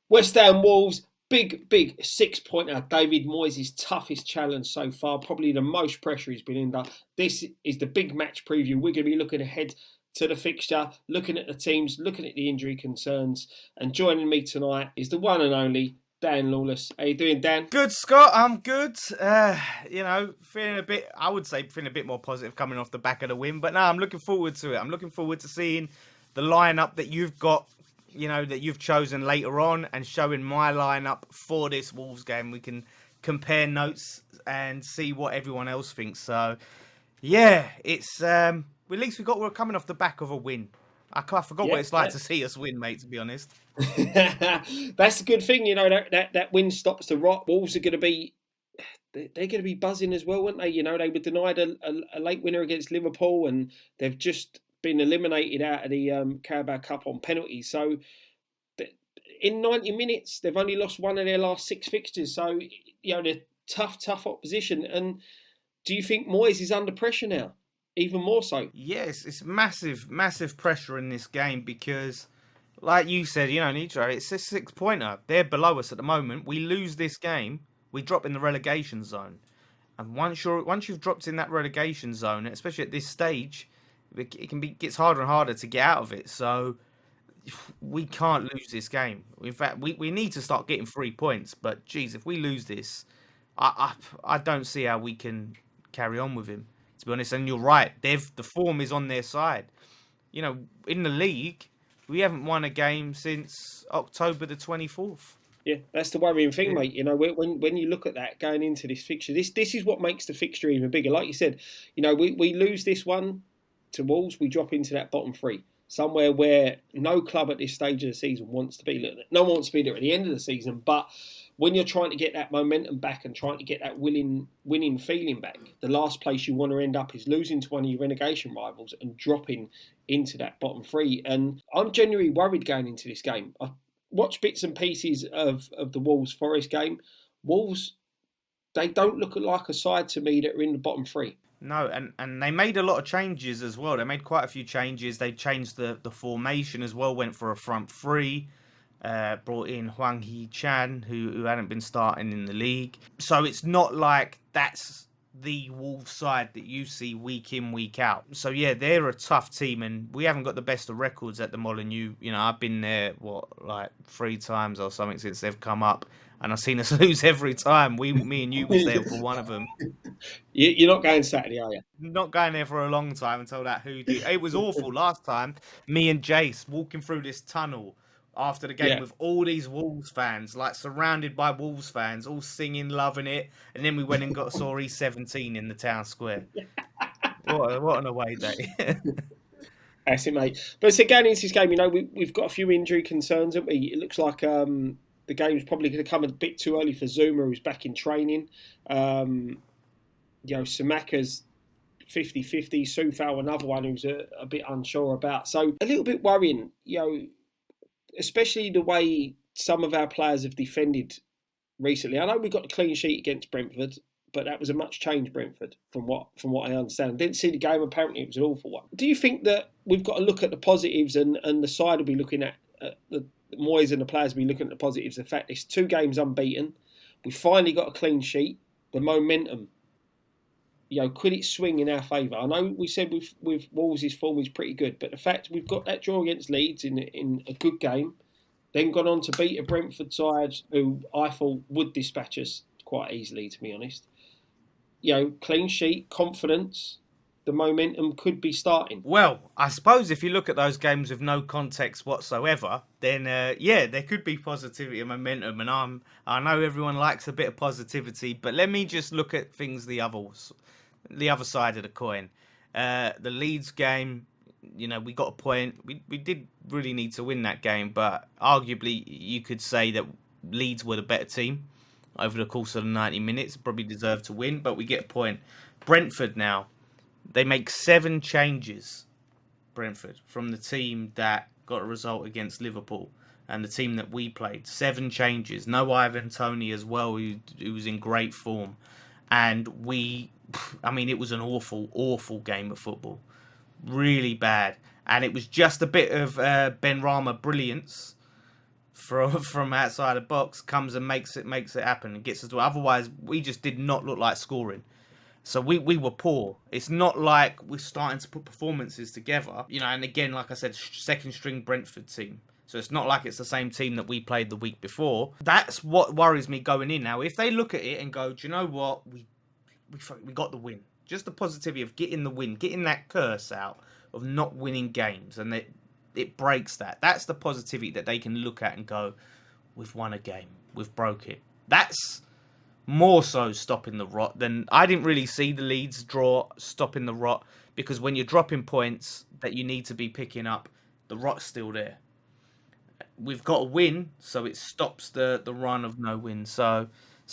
West Ham Wolves, big 6-pointer. David Moyes' toughest challenge so far, probably the most pressure he's been under. This is the big match preview. We're going to be looking ahead to the fixture, looking at the teams, looking at the injury concerns. And joining me tonight is the one and only Dan Lawless. How you doing, Dan? Good, Scott. I'm good. Feeling a bit, I would say, feeling a bit more positive coming off the back of the win. But no, I'm looking forward to it. I'm looking forward to seeing the lineup that you've got, that you've chosen later on, and showing my lineup for this Wolves game. We can compare notes and see what everyone else thinks. So, yeah, it's at least we're coming off the back of a win. I forgot what it's like to see us win, mate, to be honest. That's a good thing, that win stops the rot. Wolves are going to be, they're going to be buzzing as well, weren't they? They were denied a late winner against Liverpool, and they've just been eliminated out of the Carabao Cup on penalties. So in 90 minutes, they've only lost one of their last 6 fixtures. So, they're tough opposition. And do you think Moyes is under pressure now? Even more so? Yes, it's massive pressure in this game because, like you said, Nitro, it's a 6-pointer. They're below us at the moment. We lose this game, we drop in the relegation zone. And once you've dropped in that relegation zone, especially at this stage, it gets harder and harder to get out of it. So we can't lose this game. In fact, we need to start getting 3 points. But geez, if we lose this, I don't see how we can carry on with him, to be honest. And you're right, the form is on their side. In the league, we haven't won a game since October the 24th. Yeah, that's the worrying thing, mate. When you look at that going into this fixture, this is what makes the fixture even bigger. Like you said, we lose this one to Wolves, we drop into that bottom 3, somewhere where no club at this stage of the season wants to be. No one wants to be there at the end of the season, but when you're trying to get that momentum back and trying to get that winning feeling back, the last place you want to end up is losing to one of your relegation rivals and dropping into that bottom 3. And I'm genuinely worried going into this game. I've watched bits and pieces of the Wolves Forest game. Wolves, they don't look like a side to me that are in the bottom 3. No, and they made a lot of changes as well. They made quite a few changes. They changed the formation as well, went for a front 3. Brought in Hwang Hee-chan, who hadn't been starting in the league. So it's not like that's the Wolves side that you see week in, week out. So yeah, they're a tough team, and we haven't got the best of records at the Molineux. I've been there, 3 times or something since they've come up, and I've seen us lose every time. Me and you was there for one of them. You're not going Saturday, are you? Not going there for a long time until that hoodoo. It was awful last time. Me and Jace walking through this tunnel after the game with all these Wolves fans, like surrounded by Wolves fans, all singing, loving it. And then we went and saw E17 in the town square. What an away day. That's it, mate. But so going into this game, we've got a few injury concerns, haven't we? It looks like the game's probably going to come a bit too early for Zuma, who's back in training. Samaka's 50-50, Soufal another one who's a bit unsure about. So a little bit worrying, especially the way some of our players have defended recently. I know we got a clean sheet against Brentford, but that was a much changed Brentford from what I understand. Didn't see the game. Apparently, it was an awful one. Do you think that we've got to look at the positives and the side will be looking at the Moyes and the players will be looking at the positives? The fact it's 2 games unbeaten. We finally got a clean sheet. The momentum, could it swing in our favour? I know we said with Wolves' form is pretty good, but the fact we've got that draw against Leeds in a good game, then gone on to beat a Brentford side who I thought would dispatch us quite easily, to be honest. Clean sheet, confidence, the momentum could be starting. Well, I suppose if you look at those games with no context whatsoever, then there could be positivity and momentum. And I know everyone likes a bit of positivity, but let me just look at things the other side of the coin. The Leeds game, we got a point. We did really need to win that game, but arguably you could say that Leeds were the better team over the course of the 90 minutes. Probably deserved to win, but we get a point. Brentford now, they make 7 changes, Brentford, from the team that got a result against Liverpool and the team that we played. 7 changes. No Ivan Toney as well, who was in great form. And it was an awful game of football. Really bad. And it was just a bit of Ben Rama brilliance from outside the box, comes and makes it happen and gets us to. Otherwise, we just did not look like scoring. So we were poor. It's not like we're starting to put performances together, And again, like I said, second string Brentford team. So it's not like it's the same team that we played the week before. That's what worries me going in now. If they look at it and go, do you know what? We got the win. Just the positivity of getting the win, getting that curse out of not winning games, and it breaks that. That's the positivity that they can look at and go, we've won a game. We've broke it. That's more so stopping the rot than I didn't really see the Leeds draw stopping the rot, because when you're dropping points that you need to be picking up, the rot's still there. We've got a win, so it stops the run of no win. So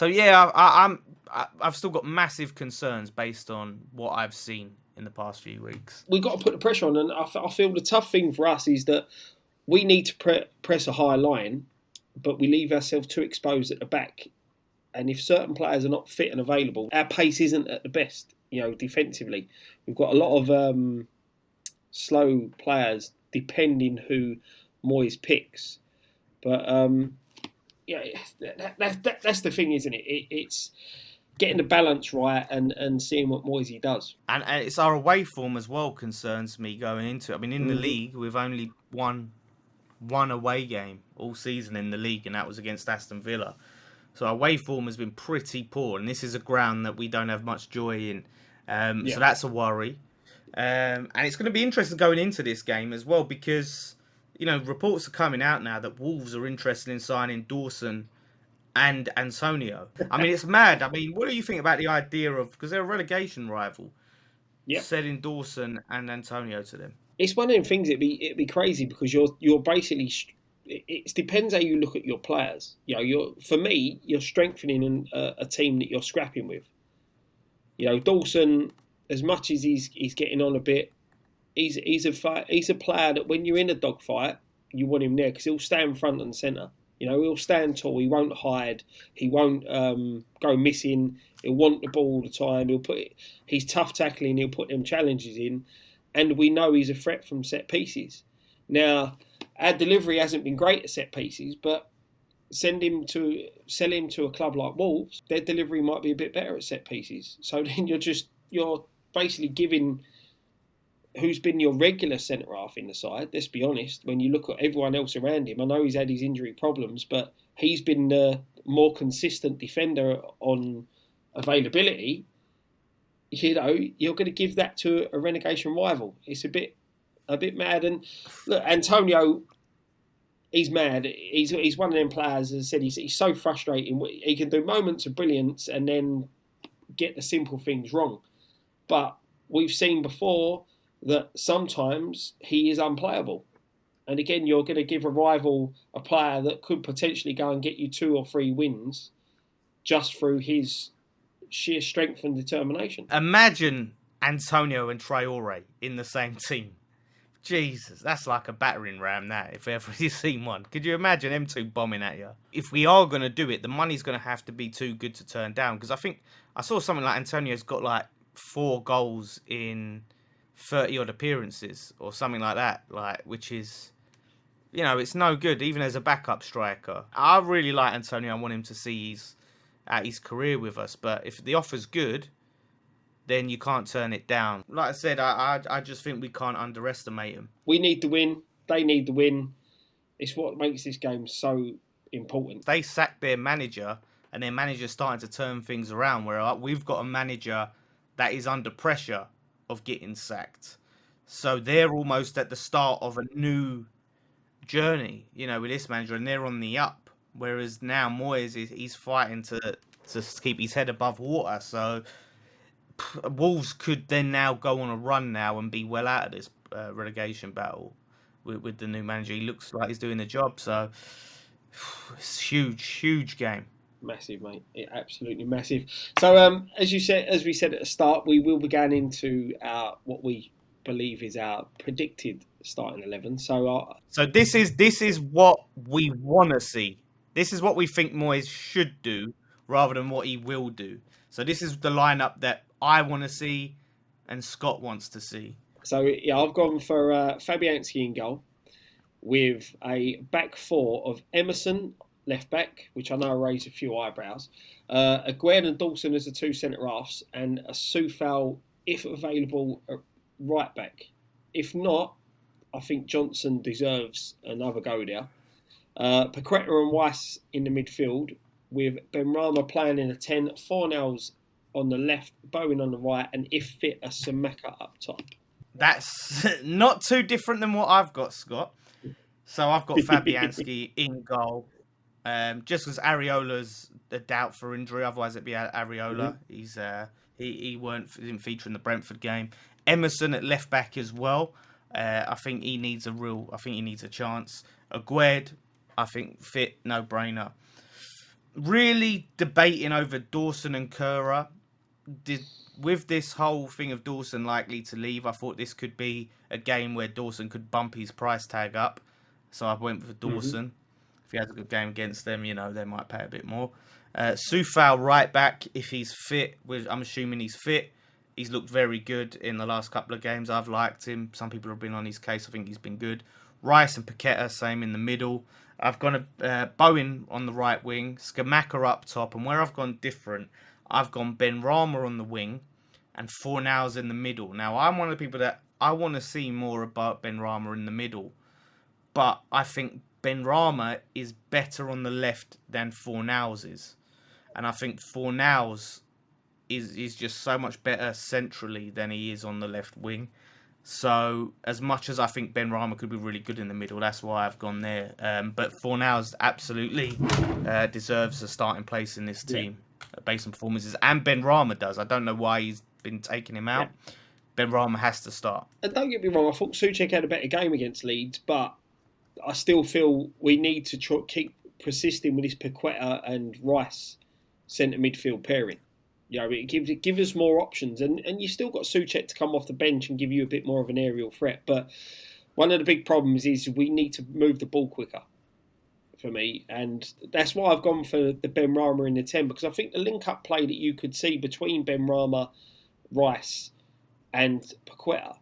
yeah, I've still got massive concerns based on what I've seen in the past few weeks. We've got to put the pressure on, and I feel the tough thing for us is that we need to press a higher line, but we leave ourselves too exposed at the back. And if certain players are not fit and available, our pace isn't at the best. Defensively, we've got a lot of slow players, depending who Moyes picks. But yeah, that's the thing, isn't it? It's getting the balance right and seeing what Moyes does. And it's our away form as well concerns me going into it. I mean, in the league, we've only won one away game all season in the league, and that was against Aston Villa. So our away form has been pretty poor, and this is a ground that we don't have much joy in. So that's a worry. And it's going to be interesting going into this game as well, because reports are coming out now that Wolves are interested in signing Dawson and Antonio. I mean, it's mad. I mean, what do you think about the idea of, because they're a relegation rival, selling Dawson and Antonio to them? It's one of them things. It'd be crazy, because you're basically. It depends how you look at your players. For me, you're strengthening a team that you're scrapping with. Dawson, as much as he's getting on a bit, he's a player that when you're in a dogfight, you want him there, because he'll stand front and centre. He'll stand tall. He won't hide. He won't go missing. He'll want the ball all the time. He's tough tackling. He'll put them challenges in, and we know he's a threat from set pieces. Now, our delivery hasn't been great at set pieces, but sell him to a club like Wolves, their delivery might be a bit better at set pieces. So then you're basically giving who's been your regular centre half in the side. Let's be honest. When you look at everyone else around him, I know he's had his injury problems, but he's been the more consistent defender on availability. You're going to give that to a relegation rival. It's a bit mad. And look, Antonio, he's mad. He's one of them players, as I said, he's so frustrating. He can do moments of brilliance and then get the simple things wrong. But we've seen before that sometimes he is unplayable. And again, you're going to give a rival a player that could potentially go and get you 2 or 3 wins just through his sheer strength and determination. Imagine Antonio and Traore in the same team. Jesus, that's like a battering ram, that, if ever you've seen one. Could you imagine them two bombing at you? If we are going to do it, the money's going to have to be too good to turn down. Because I think I saw something like Antonio's got like 4 goals in 30-odd appearances or something like that, which is, it's no good, even as a backup striker. I really like Antonio. I want him to see his career with us. But if the offer's good, then you can't turn it down. Like I said, I just think we can't underestimate them. We need the win. They need the win. It's what makes this game so important. They sacked their manager, and their manager's starting to turn things around, where we've got a manager that is under pressure of getting sacked. So they're almost at the start of a new journey, with this manager, and they're on the up. Whereas now Moyes, he's fighting to keep his head above water. So Wolves could then now go on a run now and be well out of this relegation battle with the new manager. He looks like he's doing the job. So it's huge game. Massive, mate. Absolutely massive. So as we said at the start, we will be going into what we believe is our predicted starting 11. So this is what we want to see. This is what we think Moyes should do rather than what he will do. So this is the lineup that I want to see and Scott wants to see. So, yeah, I've gone for Fabianski in goal. with a back four of Emerson, left back, which I know raised a few eyebrows, Aguerd and Dawson as the two centre halves, and a Soufal, if available, right back. If not, I think Johnson deserves another go there. Paqueta and Weiss in the midfield, with Benrahma playing in a 10, Fornals on the left, Bowen on the right, and if fit, a Sameka up top. That's not too different than what I've got, Scott. So I've got Fabianski in goal. Just because Areola's a doubt for injury, otherwise it'd be Areola. He didn't feature in the Brentford game. Emerson at left back as well. I think he needs a chance. Aguerd, I think fit, no brainer. Really debating over Dawson and Kerr. With this whole thing of Dawson likely to leave, I thought this could be a game where Dawson could bump his price tag up. So I went for Dawson. If he has a good game against them, they might pay a bit more. Soufal right back, if he's fit, I'm assuming he's fit. He's looked very good in the last couple of games. I've liked him. Some people have been on his case. I think he's been good. Rice and Paqueta, same in the middle. I've gone Bowen on the right wing, Scamacca up top, and where I've gone different, I've gone Benrahma on the wing and Fornals in the middle. Now, I'm one of the people that I want to see more about Benrahma in the middle, but I think Benrahma is better on the left than Fornals is. And I think Fornals is just so much better centrally than he is on the left wing. So as much as I think Benrahma could be really good in the middle, that's why I've gone there. But Fornals absolutely deserves a starting place in this team based on performances. And Benrahma does. I don't know why he's been taking him out. Benrahma has to start. And don't get me wrong, I thought Souček had a better game against Leeds, but I still feel we need to keep persisting with this Paqueta and Rice centre midfield pairing. It gives us more options, and you still got Souček to come off the bench and give you a bit more of an aerial threat. But one of the big problems is we need to move the ball quicker, for me, and that's why I've gone for the Benrahma in the 10, because I think the link-up play that you could see between Benrahma, Rice, and Paqueta,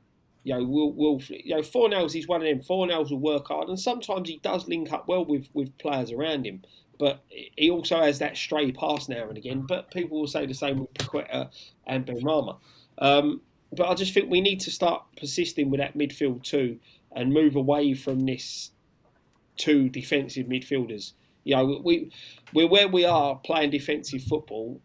Fornals is one of them. Fornals will work hard, and sometimes he does link up well with players around him. But he also has that stray pass now and again. But people will say the same with Paqueta and Benrahma. But I just think we need to start persisting with that midfield too, and move away from this two defensive midfielders. We're where we are playing defensive football.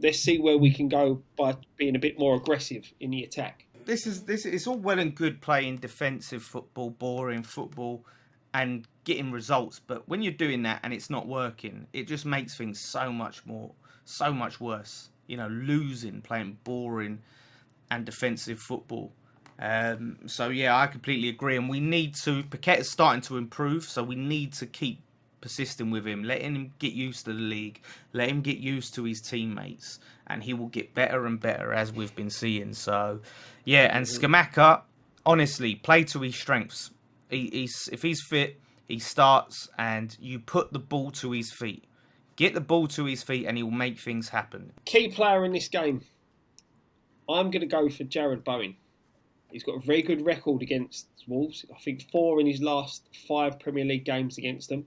Let's see where we can go by being a bit more aggressive in the attack. This it's all well and good playing defensive football, boring football, and getting results. But when you're doing that and it's not working, it just makes things so much worse. Losing, playing boring and defensive football. So yeah, I completely agree. And we need to. Paqueta's starting to improve, so we need to keep persisting with him, letting him get used to the league, let him get used to his teammates, and he will get better and better as we've been seeing. So, yeah, and Scamacca, honestly, play to his strengths. If he's fit, he starts, and you put the ball to his feet. Get the ball to his feet, and he will make things happen. Key player in this game, I'm going to go for Jarrod Bowen. He's got a very good record against Wolves. I think 4 in his last 5 Premier League games against them.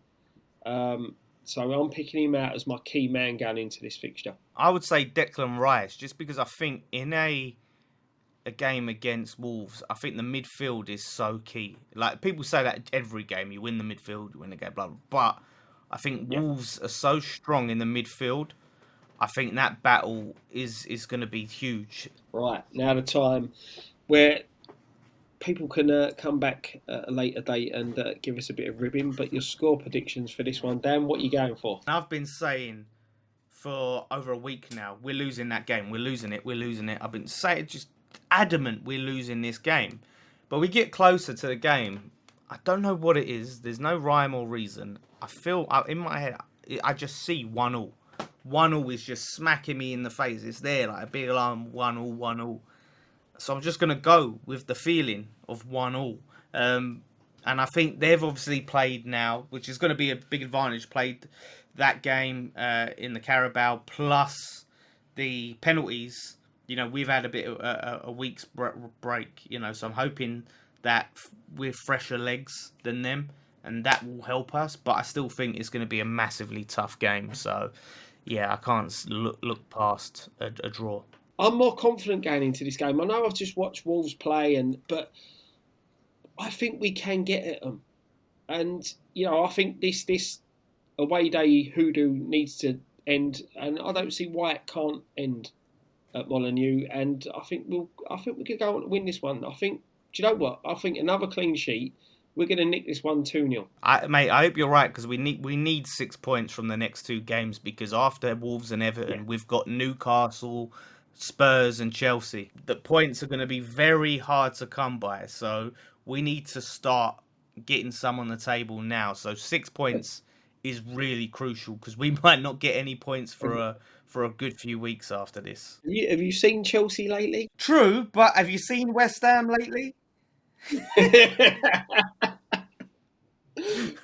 So I'm picking him out as my key man going into this fixture. I would say Declan Rice, just because I think in a game against Wolves, I think the midfield is so key. Like, people say that every game, you win the midfield, you win the game, blah, blah, blah. But I think Wolves are so strong in the midfield. I think that battle is going to be huge. Right, now the time where people can come back at a later date and give us a bit of ribbing, but your score predictions for this one, Dan, what are you going for? I've been saying for over a week now, we're losing that game. We're losing it. I've been saying, just adamant, we're losing this game. But we get closer to the game. I don't know what it is. There's no rhyme or reason. I feel, in my head, I just see 1-1. 1-1 is just smacking me in the face. It's there, like a big alarm, 1-1, 1-1. So I'm just going to go with the feeling of 1-1. And I think they've obviously played now, which is going to be a big advantage, played that game in the Carabao, plus the penalties. We've had a bit of a week's break, so I'm hoping with fresher legs than them, and that will help us. But I still think it's going to be a massively tough game. So, yeah, I can't look past a draw. I'm more confident going into this game. I know I've just watched Wolves play, but I think we can get at them. And I think this away day hoodoo needs to end, and I don't see why it can't end at Molineux. And I think we could go on to win this one. Do you know what? I think another clean sheet. We're going to nick this one 2-0. Mate, I hope you're right, because we need 6 points from the next 2 games, because after Wolves and Everton, we've got Newcastle, Spurs and Chelsea. The points are going to be very hard to come by, so we need to start getting some on the table now. So 6 points is really crucial, because we might not get any points for a good few weeks after this. Have you seen Chelsea lately? True, but have you seen West Ham lately?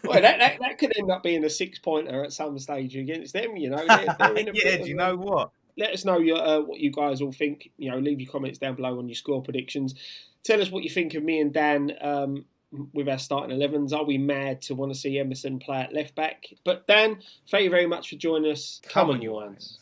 Well, that could end up being a 6-pointer at some stage against them. They're in a yeah. Do you know what? Let us know what you guys all think. Leave your comments down below on your score predictions. Tell us what you think of me and Dan with our starting 11s. Are we mad to want to see Emerson play at left back? But Dan, thank you very much for joining us. Come on, you ones.